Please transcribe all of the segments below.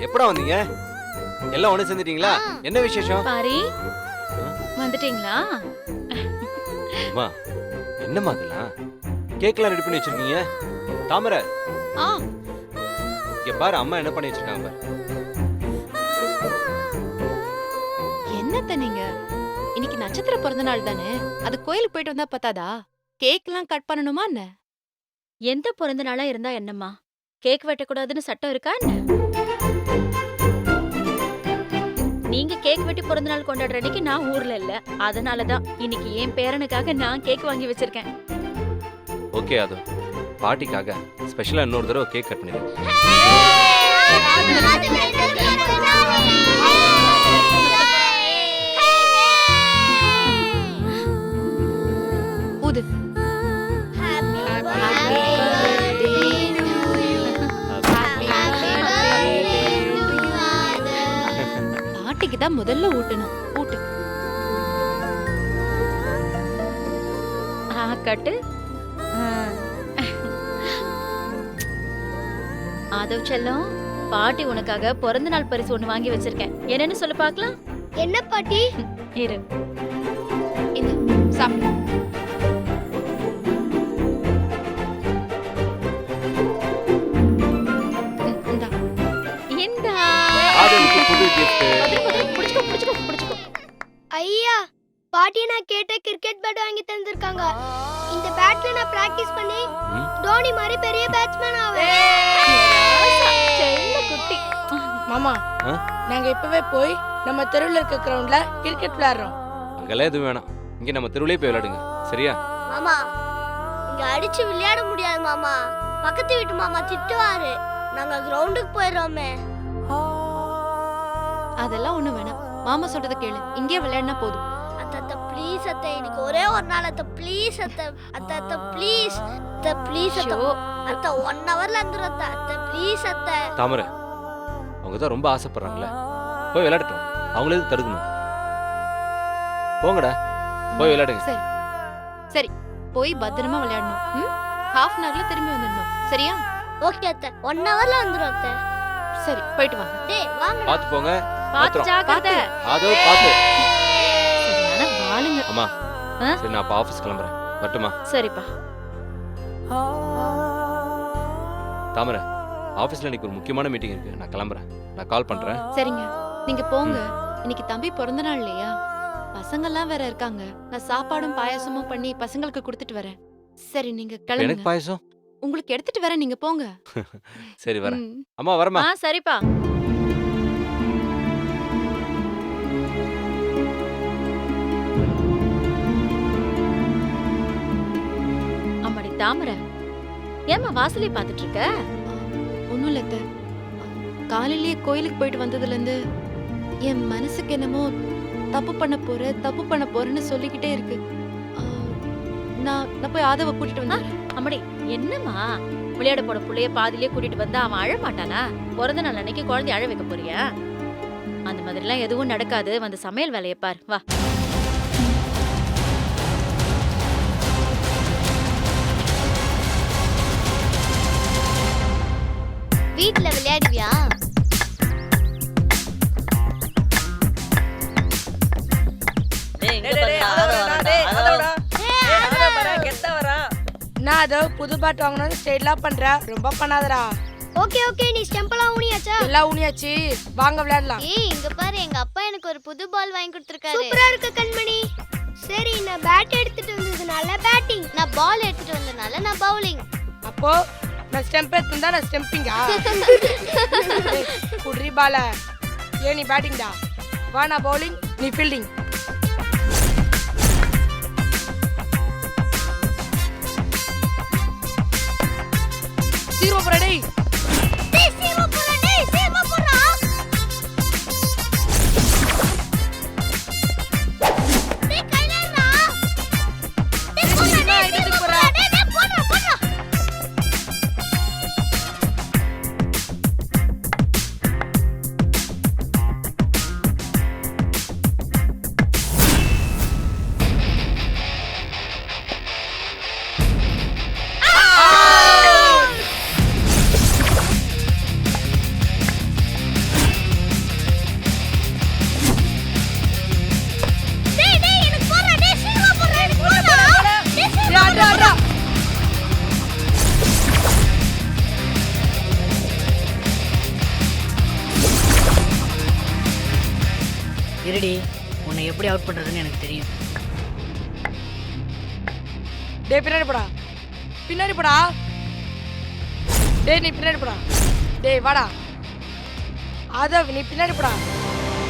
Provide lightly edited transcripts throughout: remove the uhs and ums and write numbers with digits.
எப்படா வந்தீங்க? எல்லாம் ஒண்ணு சேர்ந்துட்டீங்களா? என்ன விசேஷம்? பாரி வந்துட்டீங்களா? அம்மா என்னம்மா அதெல்லாம்? கேக்லாம் ரெடி பண்ணி வச்சிருக்கீங்க? தாமரை ஆ இங்க பாரு, அம்மா என்ன பண்ணி வச்சிருக்காங்க பாரு. என்னத்த நீங்க இன்னைக்கு நட்சத்திர பிறந்த நாள் தானே, அது கோயிலுக்கு போயிட்டு வந்தா பத்தாதா? கேக்லாம் கட் பண்ணணுமா என்ன? எந்த பிறந்த நாளா இருந்தா என்னம்மா, கேக் வெட்டக்கூடாதுன்னு சட்டம் இருக்கா என்ன? நீங்க கேக் வெட்டி பிறந்த நாள் கொண்டாடுற அன்னைக்கு நான் ஊர்ல இல்ல, அதனாலதான் இன்னைக்கு என் பேரனுக்காக நான் கேக் வாங்கி வச்சிருக்கேன். ஓகே, அது பாட்டிக்காக ஸ்பெஷலா இன்னொரு தடவை கேக் கட் பண்ணிடுங்க. ஊது. பாட்டிக்கு தான் முதல்ல ஊட்டணும். ஊட்டு. கட்டு. ஆதவ் செல்லம், பாட்டி உனக்காக பிறந்த நாள் பரிசு ஒண்ணு வாங்கி வச்சிருக்கேன். என்னன்னு சொல்லு பாக்கலாம். என்ன பாட்டி? இரு, இந்த சாப்பிடு. இந்தா. இந்தா. ஆதவுக்கு புது gift. புடிச்சுக்கோ, புடிச்சுக்கோ, புடிச்சுக்கோ. ஐயா, பாட்டி நான் கேட்ட கிரிக்கெட் பேட் வாங்கி தந்திருக்காங்க. இந்த பேட்ல நான் பிராக்டீஸ் பண்ணி தோனி மாதிரி பெரிய பேட்ஸ்மேன் ஆவேன். செல்ல குட்டி. மாமா, நாங்க இப்பவே போய் நம்ம தெருவுல இருக்க கிரவுண்ட்ல கிரிக்கெட் விளையாடுறோம். அங்கெல்லாம் எதுவும் வேணாம், இங்க நம்ம தெருவுலயே போய் விளையாடுங்க, சரியா? மாமா, இங்க அடிச்சு விளையாட முடியாது மாமா. பக்கத்து வீட்டு மாமா திட்டுவாரு. நாங்க கிரவுண்டுக்கு போயிடுறோமே. அதெல்லாம் ஒண்ணு வேணாம், மாமா சொல்றத கேளு, இங்கே விளையாடினா போதும். அத்த ப்ளீஸ் அத்த, எனக்கு ஒரே ஒரு நாள் அத்த ப்ளீஸ் அத்த. அத்த ப்ளீஸ் அத்த, ப்ளீஸ் அத்த. அத்த 1 ஹவர்ல வந்துரும் அத்த. அத்த ப்ளீஸ் அத்த. தாமரை, அவங்க தான் ரொம்ப ஆசைப்படுறாங்கல்ல, போய் விளையாடட்டும். அவங்களே எதுக்கு தடுக்கணும்? போங்கடா, போய் விளையாடுங்க. சரி சரி, போய் பத்திரமா விளையாடணும். ஹாஃப் அன் ஹவர்ல திரும்பி வந்துடணும், சரியா? ஓகே அத்த, 1 ஹவர்ல வந்துரும் அத்த. சரி, போயிட்டு வாங்க. டேய் வாங்க. பாத்து போங்க. பாத்து ஜாக்கிரதை. ஆதோ பாத்து. சரியான வாளுங்க. அம்மா, சரி நான் அப்ப ஆபீஸ் கிளம்புறேன், வரட்டுமா? சரிப்பா. தாமரை, ஆபீஸ்ல இன்னைக்கு ஒரு முக்கியமான மீட்டிங் இருக்கு, நான் கிளம்புறேன். நான் கால் பண்றேன். சரிங்க, நீங்க போங்க. இன்னைக்கு தம்பி பிறந்த நாள் இல்லையா, பசங்கெல்லாம் வேற இருக்காங்க. நான் சாப்பாடும் பாயாசமும் பண்ணி பசங்களுக்கு கொடுத்துட்டு வரேன். சரி, நீங்க எனக்கு கிளம்புங்க. பாயசம்? உங்களுக்கு எடுத்துட்டு வரேன், நீங்க போங்க. சரி வரேன். அம்மா வரமா? சரிப்பா. அம்மாடி தாமரை, ஏம்மா வாசலை பாத்துட்டு இருக்க? ஒண்ணும் இல்ல அத்தை. காலையிலேயே கோயிலுக்கு போயிட்டு வந்ததுல இருந்து என் மனசுக்கு என்னமோ தப்பு பண்ண போறேன்னு சொல்லிக்கிட்டே இருக்கு. நான் போய் ஆதவ கூட்டிட்டு வந்தேன். அம்மாடி, என்னம்மா விளையாட போட புள்ளைய பாதிலேயே கூட்டிட்டு வந்தா அவன் அழ மாட்டானா? பிறந்த நாள் அன்னைக்கு குழந்தை அழ வைக்க போறியா? அந்த மாதிரிலாம் எதுவும் நடக்காது. வந்து சமையல் வேலையை பார், வா. வீட்ல விளையாடுவியா? நான் அதோ புது பேட் வாங்கணும்னு ஸ்டைலா பண்ற, ரொம்ப பண்ணாதடா. ஓகே ஓகே, நீ ஸ்டெம்பெல்லாம் ஊனியாச்சா? எல்லாம் ஊனியாச்சு, வாங்க விளையாடலாம். ஏய், இங்க பாரு, எங்க அப்பா எனக்கு ஒரு புது பால் வாங்கி கொடுத்திருக்காரு. சூப்பரா இருக்கு கண்மணி. சரி, நான் பேட் எடுத்துட்டு வந்ததுனால பேட்டிங், நான் பால் எடுத்துட்டு வந்ததுனால நான் பவுலிங். அப்போ நான் ஸ்டெம்ப் எடுத்துட்டா நான் ஸ்டெம்பிங்கா? குட்ரி பால. ஏ நீ பேட்டிங்டா, வா நான் பவுலிங், நீ ஃபீல்டிங். Zero ready. டேய் சீமா போடா, டேய் சீமா போடா. டேய் கைலடா. டேய் போடா, டேய் போடா, டேய் போடா போடா. இருடி, உன்னை எப்படி அவுட் பண்றதுன்னு எனக்கு தெரியும். டேய் பின்னாடி போடா, பின்னாடி போடா. டேய் நீ பின்னாடி போடா. டேய் வாடா. ஆதவ் நீ பின்னாடி போடா.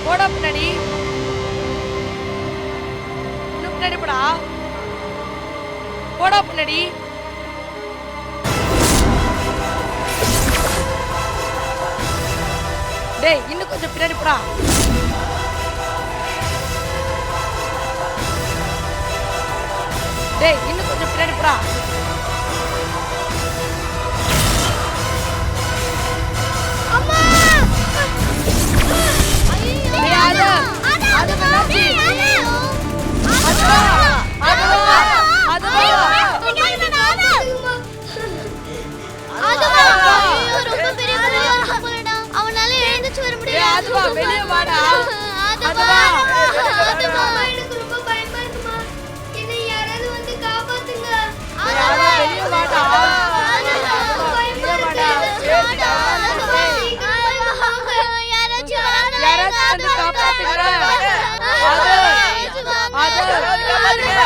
போடா பின்னாடி. இன்னும் பின்னாடி போடா. போடா பின்னாடி. டேய் இன்னும் கொஞ்சம் பின்னாடி போடா. டேய் இன்னும் கொஞ்சம் பின்னாடி போடா. டேய் ஆதவ், ஆதவ் என்னாச்சு? அவனால எழுந்துச்சு வர டேய் ஆதவா வெளிய வாடா. ஆதவா எனக்கு ரொம்ப பயமா இருக்குமா. என்னை யாராவது வந்து காப்பாத்துங்க. ஆதவா வெளிய வாடா. யாராச்சும் வந்து காப்பாத்துங்க. ஆதவ், ஆதவ் காப்பாத்துங்க.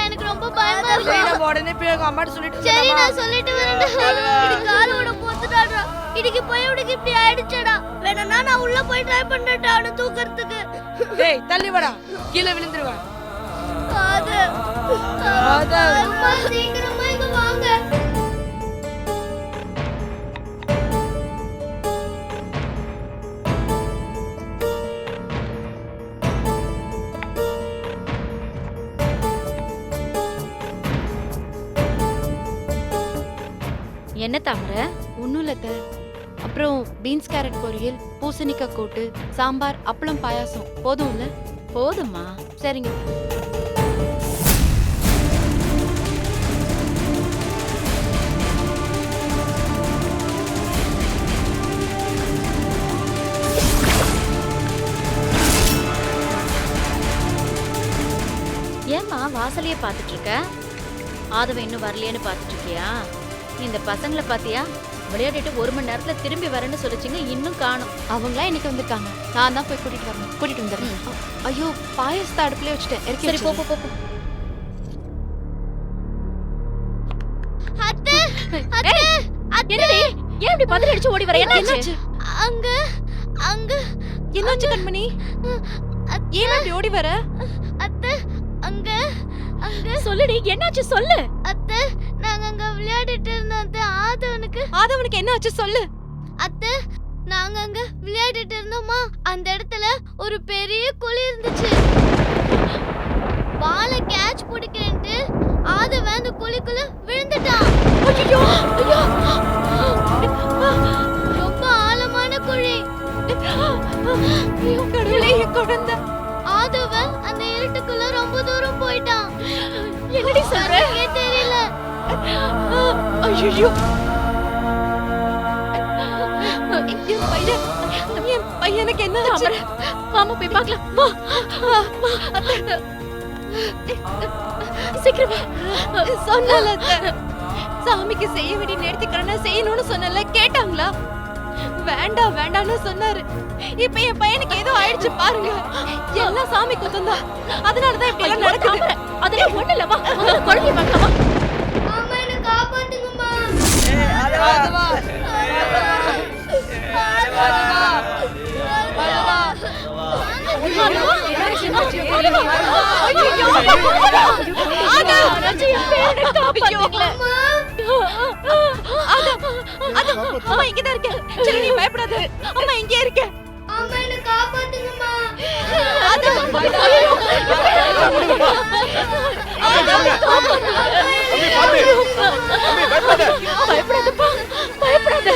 எனக்கு ரொம்ப பயமா இருக்கு. டேய் நம்ம உடனே போய் அவங்க அம்மாட்ட சொல்லிட்டு சரி வரலாமா? நான் சொல்லிட்டு வரேன். காலோட போத்துடாடா. இதுக்கு போய் உனக்கு இப்படி ஆயிடுச்சடா. வேணா நான் உள்ள போய் ட்ரை பண்ணட்டா அவனை தூக்கறதுக்கு. டேய் தள்ளி வாடா, கீழே விழுந்துருவேன். ஆதவ், ஆதவ். அம்மா சீக்கிரமா இங்க வாங்க. என்ன தாமரை? ஒன்றும் இல்லை அத்தை. அப்புறம் பீன்ஸ் கேரட் பொரியல், பூசணிக்காய் கூட்டு, சாம்பார், அப்பளம், பாயாசம் போதும்ல? போதுமா? சரிங்க அத்தை. ஏம்மா வாசலையே பார்த்துட்டு இருக்க? ஆதவன் இன்னும் வரலையேன்னு பார்த்துட்டு இருக்கியா? இந்த பசங்களை பாத்தியா? விளையாடிட்டு 1 மணி நேரத்துல திரும்பி வரேன்னு சொல்லிச்சிங்க, இன்னும் காணும். அவங்களா இன்னைக்கு வந்திருக்காங்க. நான் தான் போய் கூட்டிட்டு வரணும். கூட்டிட்டு வந்துடுறேன். ஐயோ பாயாசத்தை அடுப்புலயே வச்சுட்டேன். இறக்கி சரி போ வச்சிருங்க. போ போ. அத்தை, அத்தை, அத்தை. என்னடி? ஏன் இப்படி பதறி அடிச்சு ஓடி வர? என்னாச்சு? அங்க அங்க என்னாச்சு கண்மணி? ஏன் இப்படி ஓடி வர? அத்தை, அங்க அங்க சொல்லுடி, என்னாச்சு சொல்லு. அத்தை, நாங்க அங்க விளையாடிட்டு இருந்தோம் அத்தை. ஆதவனுக்கு என்னாச்சு சொல்லு. அத்தை, நாங்க அங்க விளையாடிட்டு இருந்தோமா, அந்த இடத்துல ஒரு பெரிய குழி இருந்துச்சு. பாலை கேட்ச் பிடிக்கிறேன்ட்டு ஆதவன் அந்த குழிக்குள்ள விழுந்துட்டான். ஐயோ ஐயோ, ரொம்ப ஆழமான குழி. ஐயோ கடவுளே, என் குழந்தை. ஆதவன் அந்த இருட்டுக்குள்ள ரொம்ப தூரம் போயிட்டான். என்னடி சொல்ற? எனக்கே தெரியல. ஐயோ, என் பையனுக்கு என்ன தாமரை, வாமா போய் பார்க்கலாம். வா வா, அத்தை. சீக்கிரம் வா. சொன்னல சாமிக்கு செய்ய வேண்டிய நேர்த்திக்கடனை செய்யணும்னு சொன்னல, கேட்டாங்களா? வேண்டாம் வேண்டாம்னு சொன்னாரு. இப்ப என் பையனுக்கு ஏதோ ஆயிடுச்சு பாருங்க. எல்லாம் சாமி குத்தம் தான். அதனாலதான் இப்படி எல்லாம் நடக்குது. அதெல்லாம் ஒண்ணு இல்ல, வா குழந்தைய பார்க்கலாம். வா. அம்மா என்ன காப்பாத்துங்கம்மா. ஆதவா, அம்மா இங்கதான் இருக்கேன். சரி நீ பயப்படாத. அம்மா இங்கே இருக்கேன். அம்மா என்ன காப்பாத்துங்கம்மா. பயப்படாதப்பா, பயப்படாத.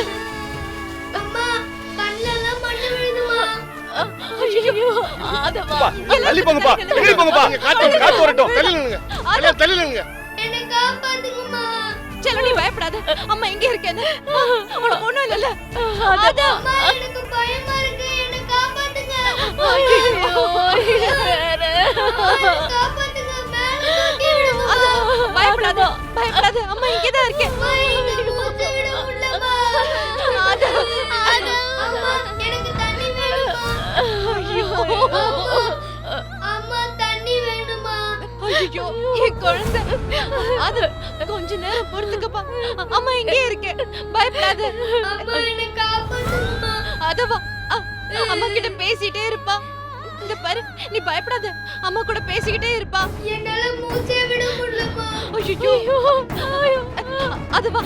அம்மா கண்ணுல எல்லாம் மண்ணு விழுதுமா. ஐயோ ஆதவா, தள்ளி போங்கப்பா, தள்ளி போங்கப்பா. காத்து வரட்டும். தள்ளி நில்லுங்க. எல்லாம் தள்ளி நில்லுங்க. என்ன காப்பாத்துங்கம்மா. சரி நீ பயப்படாத. அம்மா இங்கே இருக்கேன். உனக்கு ஒண்ணும் இல்லல. அம்மா எனக்கு பயமா இருக்கு. என்ன காப்பாத்துங்க. காப்பாத்துங்க. மேல தூக்கி விடுங்க. பயப்படாத பயப்படாத. அம்மா இங்கதான் இருக்கேன். அம்மா என்ன மூச்சு விட முடியலம்மா. பயப்படாத. அம்மா என்ன காப்பாத்துங்கம்மா. அதுவா அம்மா கிட்ட பேசிட்டே இருப்பா. இந்த பாரு, நீ பயப்படாத, அம்மா கூட பேசிக்கிட்டே இருப்பா. என்னால மூச்சே விட முடியலம்மா. ஐயோ அதுவா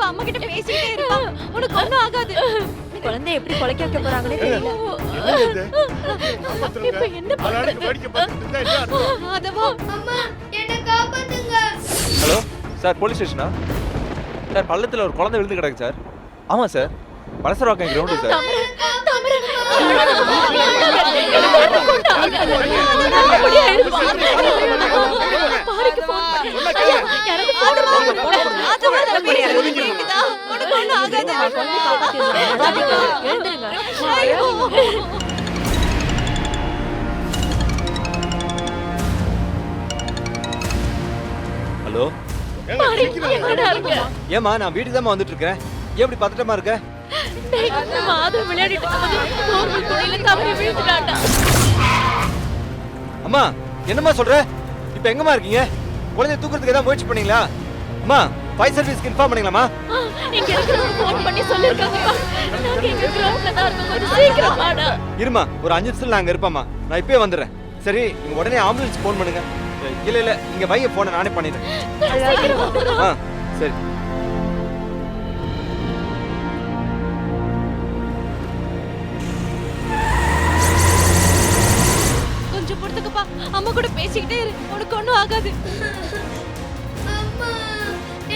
அம்மா கிட்ட பேசிக்கிட்டே இருப்பா. உனக்கு ஒண்ணும் ஆகாது. குழந்தை எப்படி கொலைக்க வைக்க போறாங்கன்னே தெரியல. இப்ப என்ன பண்றது? அதுவா அம்மா என்ன காப்பாத்துங்க. ஹலோ சார், போலீஸ் ஸ்டேஷனா? சார், பள்ளத்தில் ஒரு குழந்தை விழுந்து கிடக்கு சார். ஆமாம் sir, Pazhasaravakkam ground sir. Hello, ஏமா நான் வீட்டுக்கு தான் வந்துட்டு இருக்கேன். ஏன் இப்படி பதட்டமா இருக்க? அம்மா என்னம்மா சொல்ற? இப்ப எங்கம்மா இருக்கீங்க? குழந்தைய தூக்குறதுக்கு ஏதாவது முயற்சி பண்ணீங்களா? அம்மா, ஃபயர் சர்வீஸ்க்கு இன்ஃபார்ம் பண்ணீங்களாமா? இங்க இருக்கிறவங்க ஃபோன் பண்ணி சொல்லிருக்காங்கப்பா. நாங்க இங்க கிரவுண்ட்ல தான் இருக்கோம். கொஞ்சம் சீக்கிரம் வாடா. இருமா, ஒரு 5 நிமிஷத்துல நான் அங்க இருப்பேம்மா. நான் இப்பவே வந்துடுறேன். சரி, நீங்க உடனே ஆம்புலன்ஸ் ஃபோன் பண்ணுங்க. இல்ல இங்க வைங்க, போனை நானே பண்ணிடுறேன். சீக்கிரம் வந்துடுறோம். ஆ சரி. கொஞ்சம் பொறுத்துக்கப்பா, அம்மா கூட பேசிக்கிட்டே இரு, உனக்கு ஒண்ணும் ஆகாது. அம்மா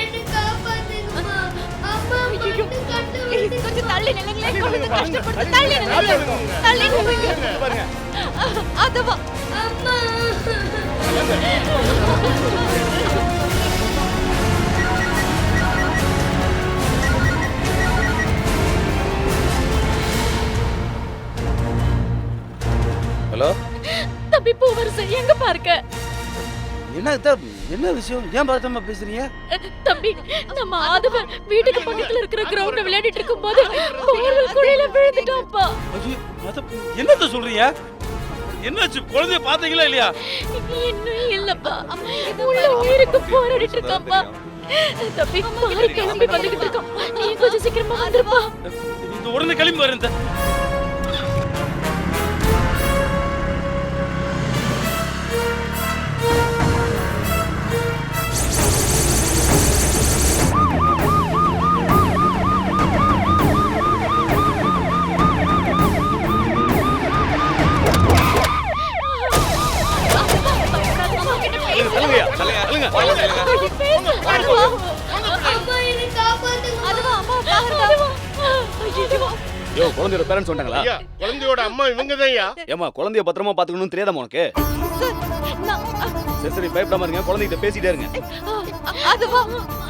என்ன காப்பாத்துங்கம்மா. அம்மா ஐயோ, மட்டும் கண்டு கொஞ்சம் தள்ளி நில்லுங்களேன். கொஞ்சம் கஷ்டப்பட்டு தள்ளி நில்லுங்க. பாருங்க. அதுவா அம்மா. ஹலோ, தம்பி பூவரசு எங்க பாருக்க? என்ன விஷயம்? ஏன் பதட்டமா பேசுறீங்க? தம்பி, நம்ம ஆதவ வீட்டுக்கு பக்கத்துல இருக்கிற கிரவுண்ட்ல விளையாடிட்டு இருக்கும்போது போர்வெல் குழியில விழுந்துட்டான்ப்பா. என்னத்த சொல்றீங்க? என்னாச்சு? குழந்தைய பாத்தீங்களா இல்லையா? இன்னும் இல்லப்பா. உள்ள உயிருக்கு போராடிட்டு இருக்கான்ப்பா. தம்பி, பாரு கிளம்பி வந்துகிட்டு இருக்கான். நீ கொஞ்சம் சீக்கிரமா வந்துருப்பா. இந்த உடனே கிளம்பி வரேன். அம்மா என்ன காப்பாத்துங்க. அதுவா அம்மா பாருங்க. யோ, குழந்தையோட பேரண்ட்ஸ் வந்தாங்களா? ஐயா, குழந்தையோட அம்மா இவங்கதான்யா. ஏமா, குழந்தைய பத்திரமா பாத்துக்கணும்னு தெரியாதா உனக்கு? சரி சரி, பயப்படாம இருங்க. குழந்தைகிட்ட பேசிட்டே இருங்க. அதுவா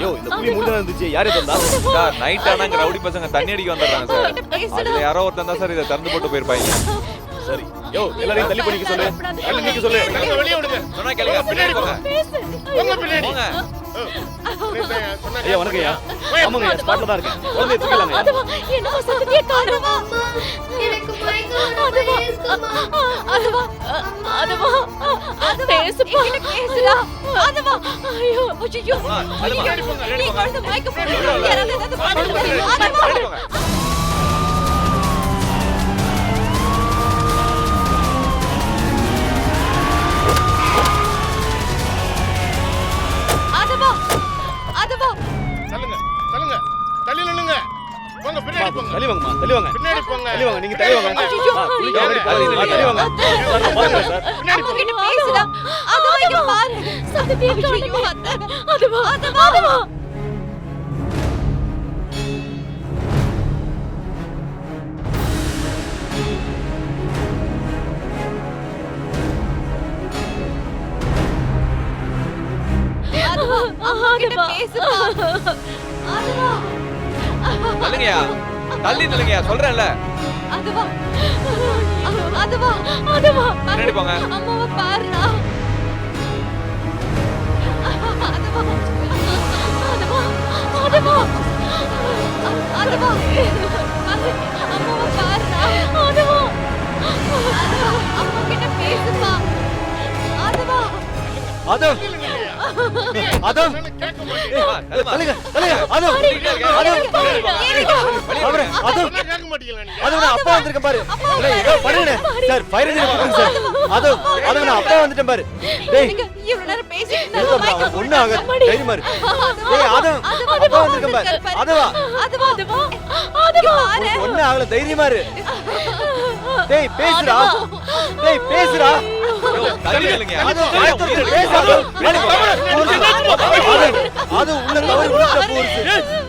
யோ, இந்த குழி முழுதா இருந்துச்சு. யாரே தந்தா? சார், நைட் ஆனா இங்க ரவுடி பசங்க தண்ணி அடிக்க வந்துடுறாங்க சார். அதுல யாரோ ஒருத்தன் தான் சார் இதை திறந்து போட்டு போயிருப்பாங்க. சரி, யோ, எல்லாரையும் தள்ளி பண்ணிக்க சொல்லு. தள்ளி நிக்க சொல்லு. நாங்க வெளியே விடுங்க. சொன்னா கேளுங்க, பின்னாடி போங்க. போங்க பின்னாடி. போங்க. ஐயா, வணக்கம் ஐயா. ஆமாங்க, ஸ்பாட்ல தான் இருக்கேன். குழந்தைய தூக்கலாங்க. அதுவா, என்னமா சத்தத்தையே காணோம். அம்மா எனக்கு மயக்கம் வர மாதிரி இருக்குமா. அதுவா, அதுவா, பேசுப்பா. பேசுடா. அதுவா ஐயோ, ஐயோ, பின்னாடி போங்க, பின்னாடி நீ போங்க. குழந்தை மயக்கம் போட்டு யாராவது ஏதாவது பண்ணுங்க. அதுவா பின்னாடி போங்க. அதுவா அதுவா தள்ளுங்க, தள்ளுங்க. தள்ளி நில்லுங்க. போங்க பின்னாடி போங்க. தள்ளி வாங்கம்மா, தள்ளி வாங்க. பின்னாடி போங்க. தள்ளி வாங்க, நீங்க தள்ளி வாங்க. ஐயோ, குளிக்க முன்னாடி தள்ளி வாங்க. சார், பாருங்க சார். பின்னாடி அம்மா போங்க. கிட்ட பேசுடா. அதுவா இங்க பாரு. சத்தத்தையே ஐயோ, காணோம். அத்தை. அதுவா, அதுவா அதுவா. அதுவா அம்மா கிட்ட பேசுடா. அதுவா தள்ளுங்கய்யா, தள்ளி நில்லுங்கய்யா, சொல்றேன்ல. அதுவா அதுவா அதுவா, பின்னாடி போங்க. அம்மாவை பாருடா. அதுவா அதுவா அதுவா அதுவா அம்மாவை பாருடா. அதுவா அம்மா கிட்ட பேசுப்பா. அதுவா ஆதவ், அதம் கேட்க மாட்டீங்க தள்ளுங்க அதம் அவரே அதம் கேட்க மாட்டீங்களா நீங்க அது நான் அப்பா வந்திருக்கேன் பாரு இல்லை ஏதோ பண்ணுங்க சார் ஃபயர் இன்ஜின் சார் அது நான் அப்பா வந்துட்டேன் பாரு டேய் இவ்வளவு நேரம் பேசிட்டு இல்ல ஒண்ணு ஆக தைரியமா இரு டேய் அதம் அப்பா வந்திருக்கேன் பாரு அதுவா ஒண்ணு ஆகல தைரியமா இரு டேய் பேசுடா தள்ளி இல்லைங்க அது பேசாத அது உள்ள தவறு உள்ள போச்சு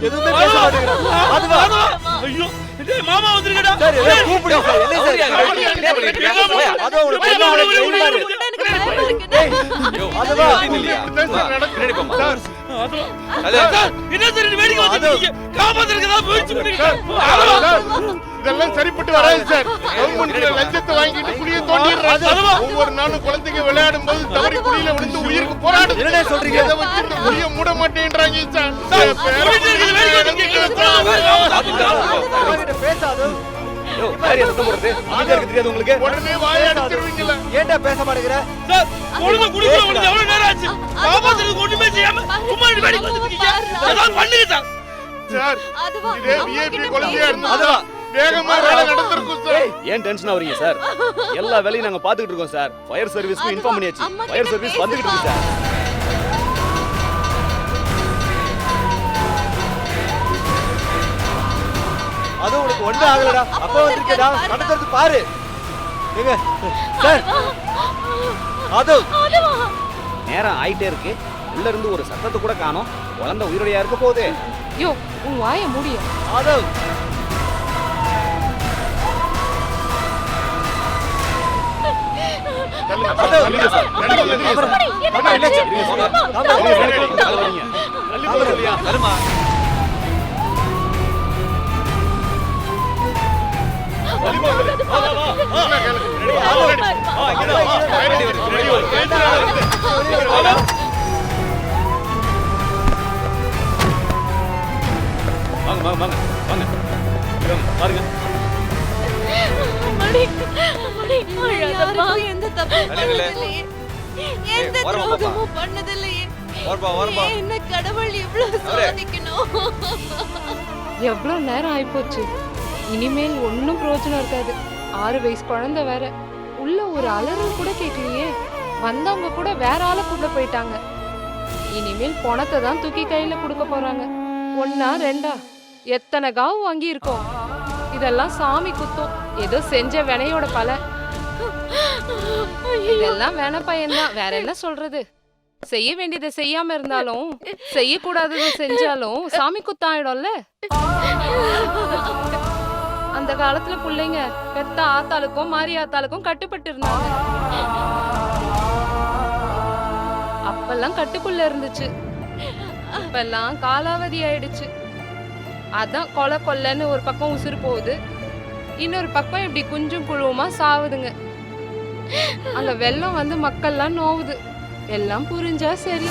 எதுவுமே பேச மாட்டேங்கிறான் அதுவா ஐயோ டேய் மாமா வந்திருக்கடா சார் ஏதோ கூப்பிடுங்க சார் என்ன சார் அது ஒரு தைரியமா இரு டேய் அதுவா பின்னாடி போமா சார் என்ன சரி வேடிக்கை வந்துட்டீங்க காப்பாத்துறதுக்கு தான் முயற்சி பண்ணீங்க சார், இதெல்லாம் சரிப்பட்டு வராது சார். கவர்மெண்ட்ல லஞ்சத்தை வாங்கிட்டு குழியை தோண்டிடுறாங்க. ஒவ்வொரு நாளும் குழந்தைங்க விளையாடும் போது தவறி குழியில விழுந்து உயிருக்கு போராடுது. என்னடா சொல்றீங்க? இதை வச்சு இந்த குழியை மூட மாட்டேன்றாங்க சார். பேசாத யோ யாரையா சத்தம் போடுறது அமைதியா இருக்கு தெரியாது உங்களுக்கு உடனே வாயை அடிச்சிருவீங்களா? ஏன்டா பேச மாட்டேங்கிற சார் குடும்ப குடிக்குற வந்து எவ்வளவு நேரம் ஆச்சு காப்பாத்துறதுக்கு ஒண்ணுமே செய்யாம சும்மா வேடிக்கை வந்துட்டீங்க ஏதாவது பண்ணுங்க சார் சார் இதே விஐபி குழந்தையா இருந்தா வேகமா வேலை நடந்திருக்கும் சார். ஏன் டென்ஷன் ஆவறீங்க சார்? எல்லா வேலையும் நாங்க பாத்துக்கிட்டு இருக்கோம் சார். ஃபயர் சர்வீஸ்க்கு இன்ஃபார்ம் பண்ணியாச்சு. ஃபயர் சர்வீஸ் வந்துகிட்டு இருக்கு சார். அது உனக்கு ஒண்ணு ஆகலடா அப்பா வந்திருக்கடா நடக்கிறது பாரு ஏங்க சார் அது நேரம் ஆயிட்டே இருக்கு. உள்ள இருந்து ஒரு சத்தத்தை கூட காணோம். குழந்தை உயிரோடையா இருக்க போகுது. யோ உன் வாயை மூடிய அது வருமா வாங்க வாங்க வாங்க வாங்க பாருங்க எந்த தப்பும் பண்ணதில்லையே எந்த வரமா துரோகமும் பண்ணதில்லையே வரமா என்ன கடவுள் இவ்வளவு சோதிக்கணும் எவ்வளவு நேரம் ஆயிப்போச்சு. இனிமேல் ஒன்னும் பிரயோஜனம் இருக்காது. 6 வயசு குழந்தை வேற. உள்ள ஒரு அலறல் கூட கேட்கலையே. வந்தவங்க கூட வேற ஆளை கூட்ட போயிட்டாங்க. இனிமேல் பணத்தை தான் தூக்கி கையில கொடுக்க போறாங்க. 1 2 எத்தனை காவு வாங்கி இருக்கோம். இதெல்லாம் சாமி குத்தம். ஏதோ செஞ்ச வினையோட பலன். இதெல்லாம் வேண பையன்தான். வேற என்ன சொல்றது? செய்ய வேண்டியதை செய்யாம இருந்தாலும் செய்யக்கூடாததை செஞ்சாலும் சாமி குத்தாயிடும்ல. அந்த காலத்துல பிள்ளைங்க பெத்த ஆத்தாளுக்கும் மாரி ஆத்தாளுக்கும் கட்டுப்பட்டு இருந்தாங்க. அப்பெல்லாம் கட்டுக்குள்ள இருந்துச்சு. இப்பெல்லாம் காலாவதி ஆயிடுச்சு. அதான் கொலை கொல்லைன்னு ஒரு பக்கம் உசுறு போகுது, இன்னொரு பக்கம் இப்படி குஞ்சும் குழுவுமா சாவுதுங்க. அங்க வெள்ளம் வந்து மக்கள்லாம் நோவுது. எல்லாம் புரிஞ்சா சரி.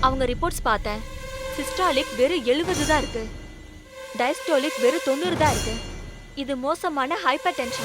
அவங்க ரிப்போர்ட்ஸ் பார்த்தேன். சிஸ்டாலிக் வெறும் 70 தான் இருக்கு. டயஸ்டோலிக் வெறும் 90 தான் இருக்கு. இது மோசமான ஹைப்பர் டென்ஷன்.